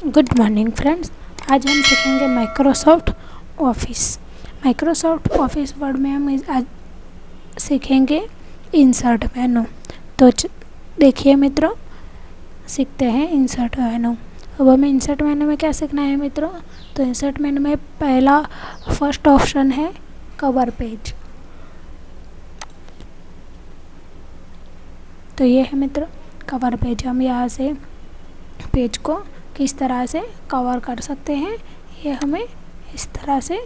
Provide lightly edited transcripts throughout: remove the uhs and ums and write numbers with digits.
Good morning friends. आज हम सीखेंगे Microsoft office. Microsoft office word में हम आज सीखेंगे इंसर्ट मेनू। तो देखिए मित्रों, सीखते हैं इंसर्ट मेनू। अब हमें इंसर्ट मेनू में क्या सीखना है मित्रों? तो इंसर्ट मेनू में पहला फर्स्ट ऑप्शन है कवर पेज। तो ये है मित्रों कवर पेज। हम यहाँ से पेज को किस तरह से कवर कर सकते हैं, ये हमें इस तरह से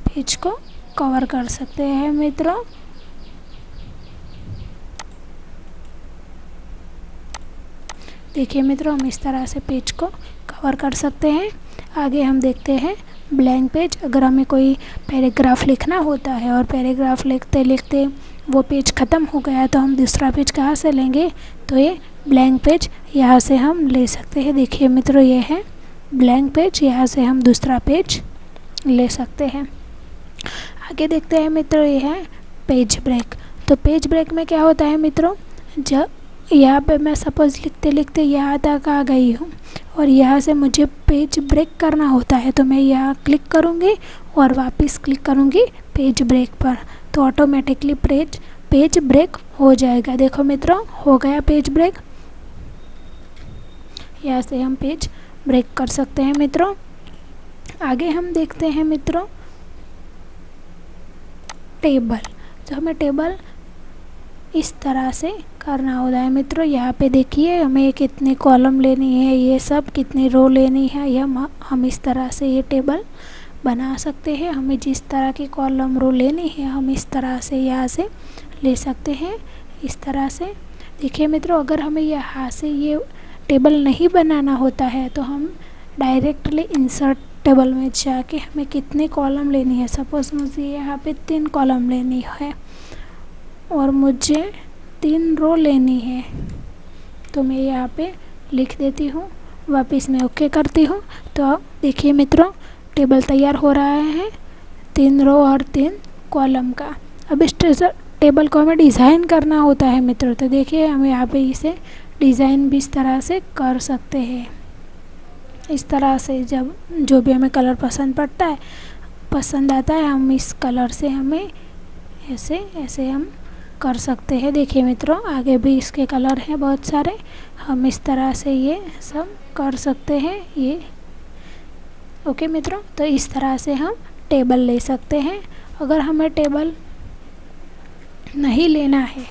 पेज को कवर कर सकते हैं मित्रों। देखिए मित्रों, हम इस तरह से पेज को कवर कर सकते हैं। आगे हम देखते हैं ब्लैंक पेज। अगर हमें कोई पैराग्राफ लिखना होता है और पैराग्राफ लिखते लिखते वो पेज ख़त्म हो गया तो हम दूसरा पेज कहाँ से लेंगे? तो ये ब्लैंक पेज यहाँ से हम ले सकते हैं। देखिए मित्रों, ये है ब्लैंक पेज, यहाँ से हम दूसरा पेज ले सकते हैं। आगे देखते हैं मित्रों, ये है पेज ब्रेक। तो पेज ब्रेक में क्या होता है मित्रों? जब यहाँ पे मैं सपोज़ लिखते लिखते यहाँ तक आ गई हूँ और यहाँ से मुझे पेज ब्रेक करना होता है, तो मैं यहाँ क्लिक करूँगी और वापस क्लिक करूँगी पेज ब्रेक पर, तो ऑटोमेटिकली पेज ब्रेक हो जाएगा। देखो मित्रों, हो गया पेज ब्रेक। यहाँ से हम पेज ब्रेक कर सकते हैं मित्रों। आगे हम देखते हैं मित्रों टेबल। तो हमें टेबल इस तरह से करना होता है मित्रों। यहाँ पे देखिए हमें कितनी कॉलम लेनी है, ये सब कितनी रो लेनी है, यह हम इस तरह से ये टेबल बना सकते हैं। हमें जिस तरह की कॉलम रो लेनी है हम इस तरह से यहाँ से ले सकते हैं, इस तरह से। देखिए मित्रों, अगर हमें यहाँ से ये टेबल नहीं बनाना होता है तो हम डायरेक्टली इंसर्ट टेबल में जाके हमें कितनी कॉलम लेनी है, सपोज़ मुझे यहाँ पे 3 कॉलम लेनी है और मुझे 3 रो लेनी है, तो मैं यहाँ पे लिख देती हूँ, वापस मैं ओके करती हूँ। तो देखिए मित्रों, टेबल तैयार हो रहा है 3 रो और 3 कॉलम का। अब इस टेबल को हमें डिज़ाइन करना होता है मित्रों। तो देखिए हम यहाँ पे इसे डिज़ाइन भी इस तरह से कर सकते हैं। इस तरह से जब जो भी हमें कलर पसंद आता है हम इस कलर से हमें ऐसे हम कर सकते हैं। देखिए मित्रों, आगे भी इसके कलर हैं बहुत सारे, हम इस तरह से ये सब कर सकते हैं। ये ओके मित्रों, तो इस तरह से हम टेबल ले सकते हैं। अगर हमें टेबल नहीं लेना है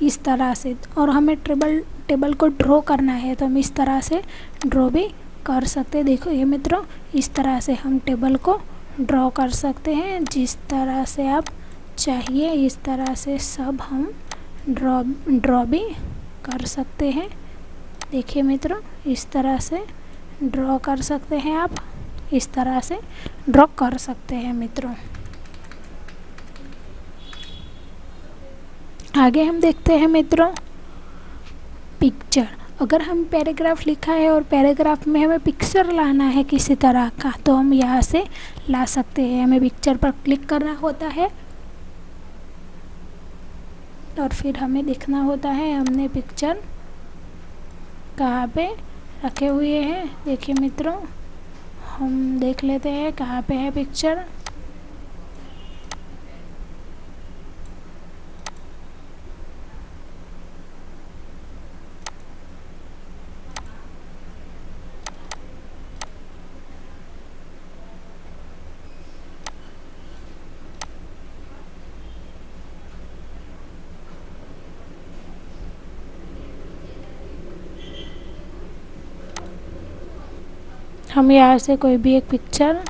इस तरह से और हमें टेबल को ड्रॉ करना है तो हम इस तरह से ड्रॉ भी कर सकते हैं। देखो ये मित्रों, इस तरह से हम टेबल को ड्रॉ कर सकते हैं। जिस तरह से आप चाहिए इस तरह से सब हम ड्रॉ भी कर सकते हैं। देखिए मित्रों, इस तरह से ड्रॉ कर सकते हैं आप, इस तरह से ड्रॉ कर सकते हैं मित्रों। आगे हम देखते हैं मित्रों पिक्चर। अगर हम पैराग्राफ लिखा है और पैराग्राफ में हमें पिक्चर लाना है किसी तरह का, तो हम यहाँ से ला सकते हैं। हमें पिक्चर पर क्लिक करना होता है और फिर हमें देखना होता है हमने पिक्चर कहाँ पे रखे हुए हैं। देखिए मित्रों, हम देख लेते हैं कहाँ पे है पिक्चर। हम यहाँ से कोई भी एक पिक्चर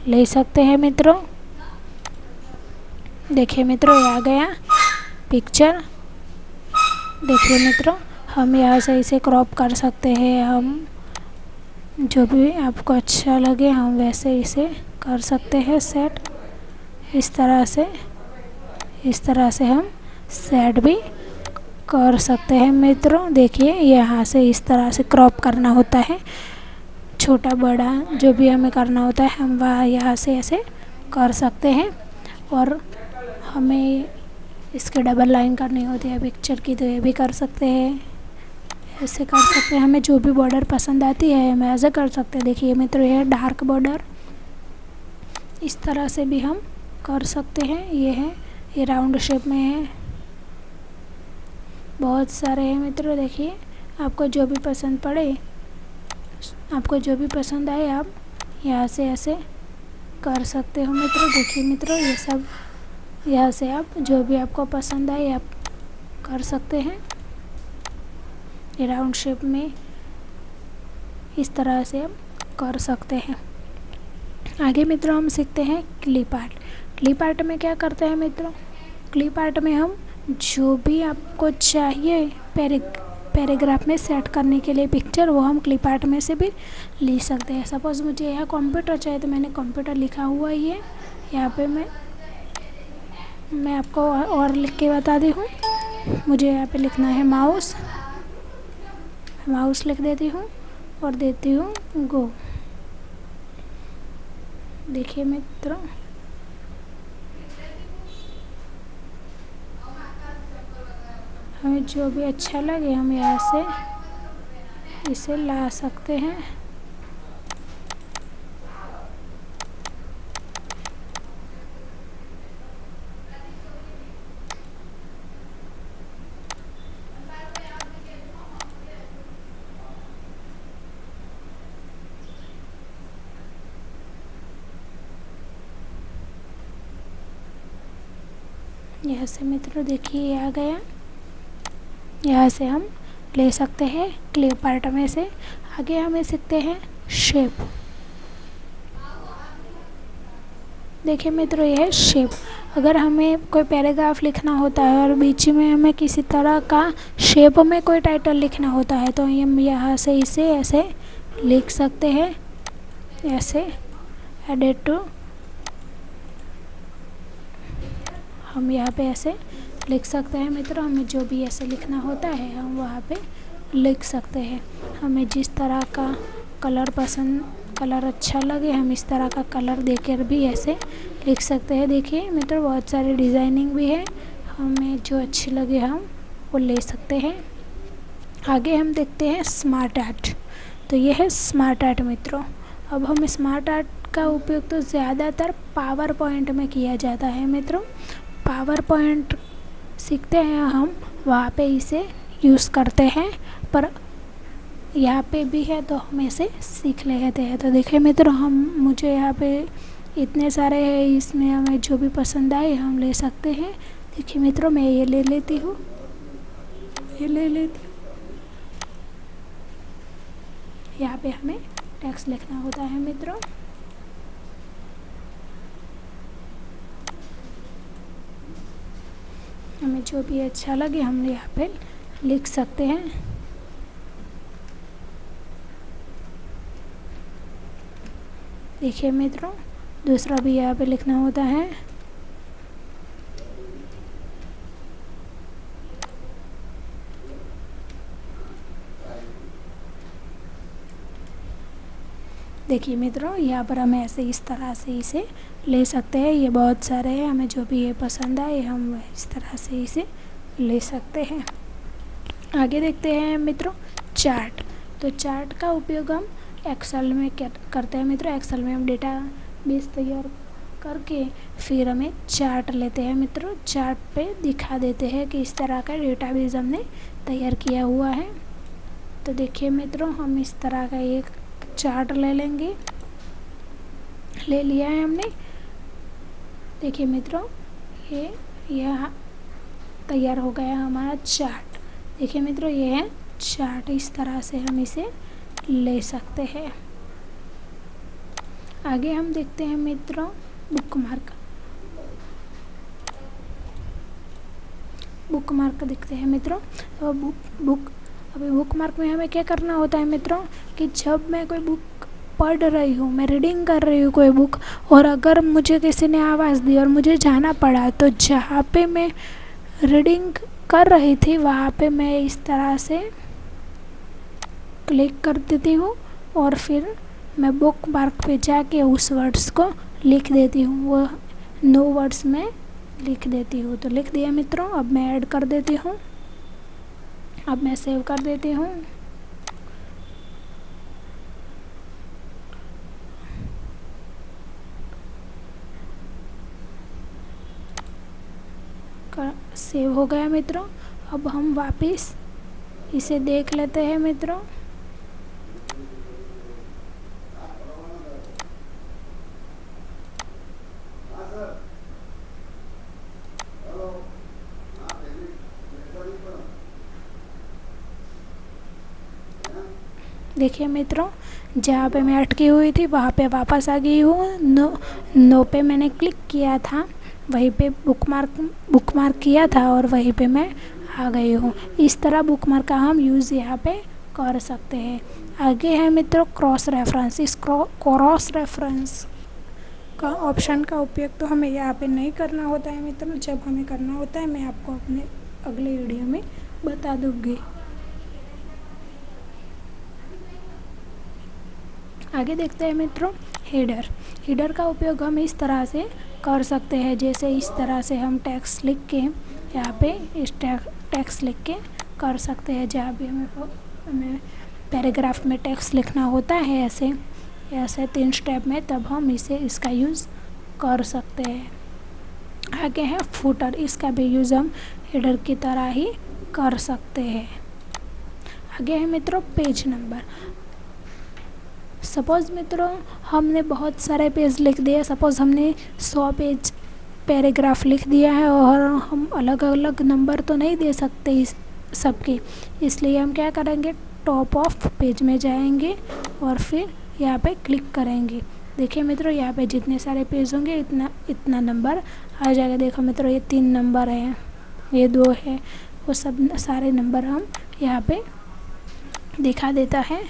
ले सकते हैं मित्रों। देखिए मित्रों, ये आ गया पिक्चर। देखिए मित्रों, हम यहाँ से इसे क्रॉप कर सकते हैं। हम जो भी आपको अच्छा लगे हम वैसे इसे कर सकते हैं सेट। इस तरह से हम सेट भी कर सकते हैं मित्रों। देखिए यहाँ से इस तरह से क्रॉप करना होता है, छोटा बड़ा जो भी हमें करना होता है हम वह यहाँ से ऐसे कर सकते हैं। और हमें इसके डबल लाइन करनी होती है पिक्चर की, तो ये भी कर सकते हैं ऐसे कर सकते हैं। हमें जो भी बॉर्डर पसंद आती है हम ऐसे कर सकते हैं। देखिए मित्रों, यह डार्क बॉर्डर, इस तरह से भी हम कर सकते हैं। ये राउंड शेप में है, बहुत सारे हैं मित्रों। देखिए आपको जो भी पसंद पड़े, आपको जो भी पसंद आए आप यहाँ से ऐसे कर सकते हो मित्रों। देखिए मित्रों, ये सब यहाँ से आप जो भी आपको पसंद आए आप कर सकते हैं। ये राउंड शेप में इस तरह से आप कर सकते हैं। आगे मित्रों हम सीखते हैं क्लिप आर्ट। क्लिप आर्ट में क्या करते हैं मित्रों, क्लिप आर्ट में हम जो भी आपको चाहिए पैराग्राफ में सेट करने के लिए पिक्चर, वो हम क्लिप आर्ट में से भी लिख सकते हैं। सपोज़ मुझे यहाँ कंप्यूटर चाहिए तो मैंने कंप्यूटर लिखा हुआ ही है। यहाँ पे मैं आपको और लिख के बता दी हूँ। मुझे यहाँ पे लिखना है माउस, माउस लिख देती हूँ और देती हूँ गो। देखिए मित्रों, हमें जो भी अच्छा लगे हम यहाँ से इसे ला सकते हैं। यहाँ से मित्रों देखिए ये आ गया। यहाँ से हम ले सकते हैं क्लिप आर्ट में से। आगे हमें सीखते हैं शेप। देखिए मित्रों, यह है शेप। अगर हमें कोई पैराग्राफ लिखना होता है और बीच में हमें किसी तरह का शेप में कोई टाइटल लिखना होता है तो हम यहाँ से इसे ऐसे लिख सकते हैं। ऐसे एडिट टू, हम यहाँ पे ऐसे लिख सकते हैं मित्रों। हमें जो भी ऐसे लिखना होता है हम वहाँ पे लिख सकते हैं। हमें जिस तरह का कलर अच्छा लगे हम इस तरह का कलर देकर भी ऐसे लिख सकते हैं। देखिए मित्रों, बहुत सारी डिज़ाइनिंग भी है, हमें जो अच्छी लगे हम वो ले सकते हैं। आगे हम देखते हैं स्मार्ट आर्ट। तो ये है स्मार्ट आर्ट मित्रों। अब हम स्मार्ट आर्ट का उपयोग तो ज़्यादातर पावर पॉइंट में किया जाता है मित्रों। पावर पॉइंट सीखते हैं हम, वहाँ पे इसे यूज़ करते हैं, पर यहाँ पे भी है तो हम इसे सीख लेते हैं। तो देखिए मित्रों, मुझे यहाँ पे इतने सारे हैं, इसमें हमें जो भी पसंद आए हम ले सकते हैं। देखिए मित्रों, मैं ये ले लेती हूँ, ये ले लेती हूँ। यहाँ पे हमें टेक्स्ट लिखना होता है मित्रों। हमें जो भी अच्छा लगे हम यहाँ पे लिख सकते हैं। देखिए मित्रों, दूसरा भी यहाँ पे लिखना होता है। देखिए मित्रों, यहाँ पर हम ऐसे इस तरह से इसे ले सकते हैं। ये बहुत सारे हैं, हमें जो भी ये पसंद आए हम इस तरह से इसे ले सकते हैं। आगे देखते हैं मित्रों चार्ट। तो चार्ट का उपयोग हम एक्सेल में करते हैं मित्रों। एक्सेल में हम डेटा बेस तैयार करके फिर हमें चार्ट लेते हैं मित्रों। चार्ट पे दिखा देते हैं कि इस तरह का डेटा बेस हमने तैयार किया हुआ है। तो देखिए मित्रों, हम इस तरह का एक चार्ट ले लेंगे, ले लिया है हमने। देखिए मित्रों, ये यहाँ तैयार हो गया हमारा चार्ट। देखिए मित्रों, ये है चार्ट। इस तरह से हम इसे ले सकते हैं। आगे हम देखते हैं मित्रों बुकमार्क। बुकमार्क देखते हैं मित्रों। तो अभी बुकमार्क में हमें क्या करना होता है मित्रों कि जब मैं कोई बुक पढ़ रही हूँ, मैं रीडिंग कर रही हूँ कोई बुक, और अगर मुझे किसी ने आवाज़ दी और मुझे जाना पड़ा, तो जहाँ पे मैं रीडिंग कर रही थी वहाँ पे मैं इस तरह से क्लिक कर देती हूँ और फिर मैं बुक मार्क पे जाके उस वर्ड्स को लिख देती हूँ। वो 9 वर्ड्स में लिख देती हूँ। तो लिख दिया मित्रों। अब मैं ऐड कर देती हूँ, अब मैं सेव कर देती हूँ। सेव हो गया मित्रों। अब हम वापस इसे देख लेते हैं मित्रों। देखिए मित्रों, जहाँ पे मैं अटकी हुई थी वहाँ पे वापस आ गई हूँ। नो पे मैंने क्लिक किया था, वहीं पे बुकमार्क किया था और वहीं पे मैं आ गई हूँ। इस तरह बुकमार्क का हम यूज़ यहाँ पे कर सकते हैं। आगे है मित्रों क्रॉस रेफरेंस। इस क्रॉस रेफरेंस का ऑप्शन का उपयोग तो हमें यहाँ पे नहीं करना होता है मित्रों। जब हमें करना होता है मैं आपको अपने अगले वीडियो में बता दूँगी। आगे देखते हैं मित्रों हेडर का उपयोग हम इस तरह से कर सकते हैं। जैसे इस तरह से हम टेक्स्ट लिख के यहाँ पे इस टेक्स्ट लिख के कर सकते हैं। जहाँ भी हमें पैराग्राफ में टेक्स्ट लिखना होता है ऐसे 3 स्टेप में, तब हम इसका यूज़ कर सकते हैं। आगे है फुटर। इसका भी यूज़ हम हेडर की तरह ही कर सकते हैं। आगे है मित्रों पेज नंबर। सपोज़ मित्रों हमने बहुत सारे पेज लिख दिए। सपोज़ हमने 100 पेज पैराग्राफ लिख दिया है और हम अलग अलग नंबर तो नहीं दे सकते इस सबके, इसलिए हम क्या करेंगे, टॉप ऑफ पेज में जाएंगे और फिर यहाँ पे क्लिक करेंगे। देखिए मित्रों यहाँ पे जितने सारे पेज होंगे इतना नंबर आ जाएगा। देखो मित्रों ये 3 नंबर हैं, ये 2 है, वो सब सारे नंबर हम यहाँ पे दिखा देता है।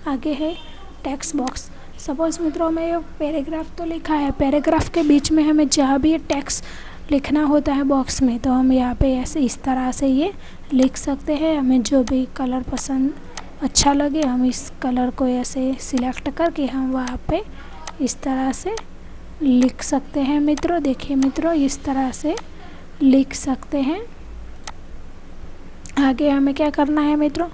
आगे है टेक्स्ट बॉक्स। सपोज़ मित्रों हमें पैराग्राफ तो लिखा है, पैराग्राफ के बीच में हमें जहाँ भी ये टेक्स्ट लिखना होता है बॉक्स में, तो हम यहाँ पे ऐसे इस तरह से ये लिख सकते हैं। हमें जो भी कलर पसंद अच्छा लगे हम इस कलर को ऐसे सिलेक्ट करके हम वहाँ पे इस तरह से लिख सकते हैं मित्रों। देखिए मित्रों इस तरह से लिख सकते हैं। आगे हमें क्या करना है मित्रों,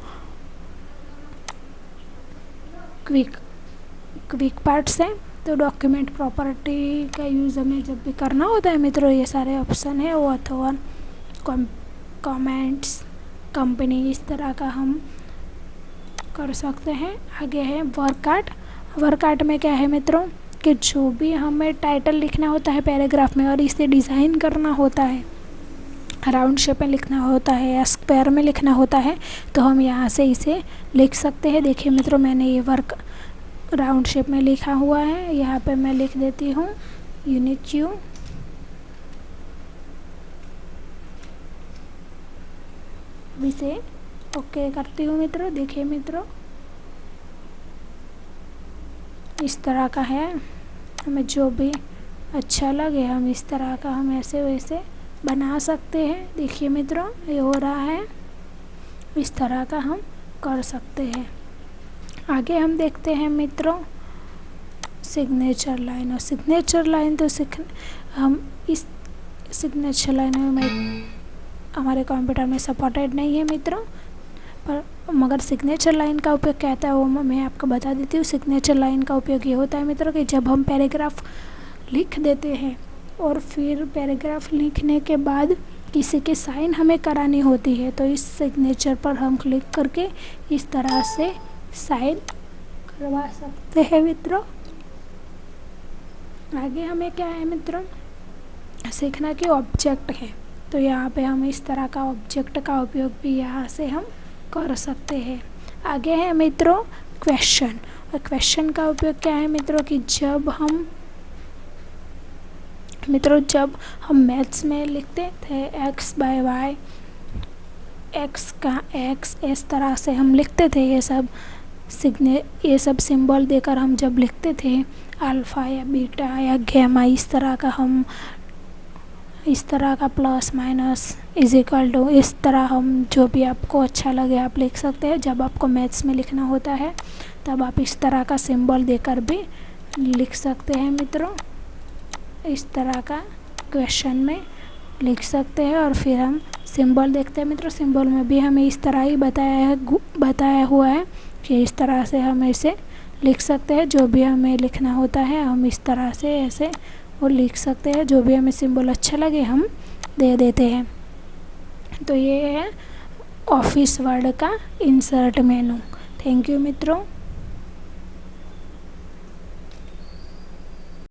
क्विक पार्ट्स है। तो डॉक्यूमेंट प्रॉपर्टी का यूज़ हमें जब भी करना होता है मित्रों, ये सारे ऑप्शन है वो अथवा कमेंट्स, कंपनी, इस तरह का हम कर सकते हैं। आगे है वर्क आर्ट में क्या है मित्रों कि जो भी हमें टाइटल लिखना होता है पैराग्राफ में और इसे डिज़ाइन करना होता है, राउंड शेप में लिखना होता है या स्क्वायर में लिखना होता है, तो हम यहाँ से इसे लिख सकते हैं। देखिए मित्रों मैंने ये वर्क राउंड शेप में लिखा हुआ है, यहाँ पे मैं लिख देती हूँ यूनिक यू। इसे ओके करती हूँ मित्रों। देखिए मित्रों इस तरह का है, हमें जो भी अच्छा लगे हम इस तरह का हम ऐसे वैसे बना सकते हैं। देखिए मित्रों ये हो रहा है, इस तरह का हम कर सकते हैं। आगे हम देखते हैं मित्रों सिग्नेचर लाइन। और सिग्नेचर लाइन तो हम इस सिग्नेचर लाइन में हमारे कंप्यूटर में सपोर्टेड नहीं है मित्रों, पर मगर सिग्नेचर लाइन का उपयोग क्या होता है वो मैं आपको बता देती हूँ। सिग्नेचर लाइन का उपयोग ये होता है मित्रों कि जब हम पैराग्राफ लिख देते हैं और फिर पैराग्राफ लिखने के बाद किसी की साइन हमें करानी होती है, तो इस सिग्नेचर पर हम क्लिक करके इस तरह से साइन करवा सकते हैं मित्रों। आगे हमें क्या है मित्रों सीखना कि ऑब्जेक्ट है, तो यहाँ पे हम इस तरह का ऑब्जेक्ट का उपयोग भी यहाँ से हम कर सकते हैं। आगे है मित्रों क्वेश्चन। और क्वेश्चन का उपयोग क्या है मित्रों कि जब हम मैथ्स में लिखते थे x बाय y, x का x इस तरह से हम लिखते थे, ये सब सिंबल देकर हम जब लिखते थे अल्फ़ा या बीटा या गैमा, इस तरह का plus minus is equal to, इस तरह हम जो भी आपको अच्छा लगे आप लिख सकते हैं। जब आपको मैथ्स में लिखना होता है तब आप इस तरह का सिंबल देकर भी लिख सकते हैं मित्रों। इस तरह का क्वेश्चन में लिख सकते हैं और फिर हम सिंबल देखते हैं मित्रों। सिंबल में भी हमें इस तरह ही बताया हुआ है कि इस तरह से हम इसे लिख सकते हैं। जो भी हमें लिखना होता है हम इस तरह से ऐसे वो लिख सकते हैं। जो भी हमें सिंबल अच्छा लगे हम दे देते हैं। तो ये है ऑफिस वर्ड का इंसर्ट मेनू। थैंक यू मित्रों।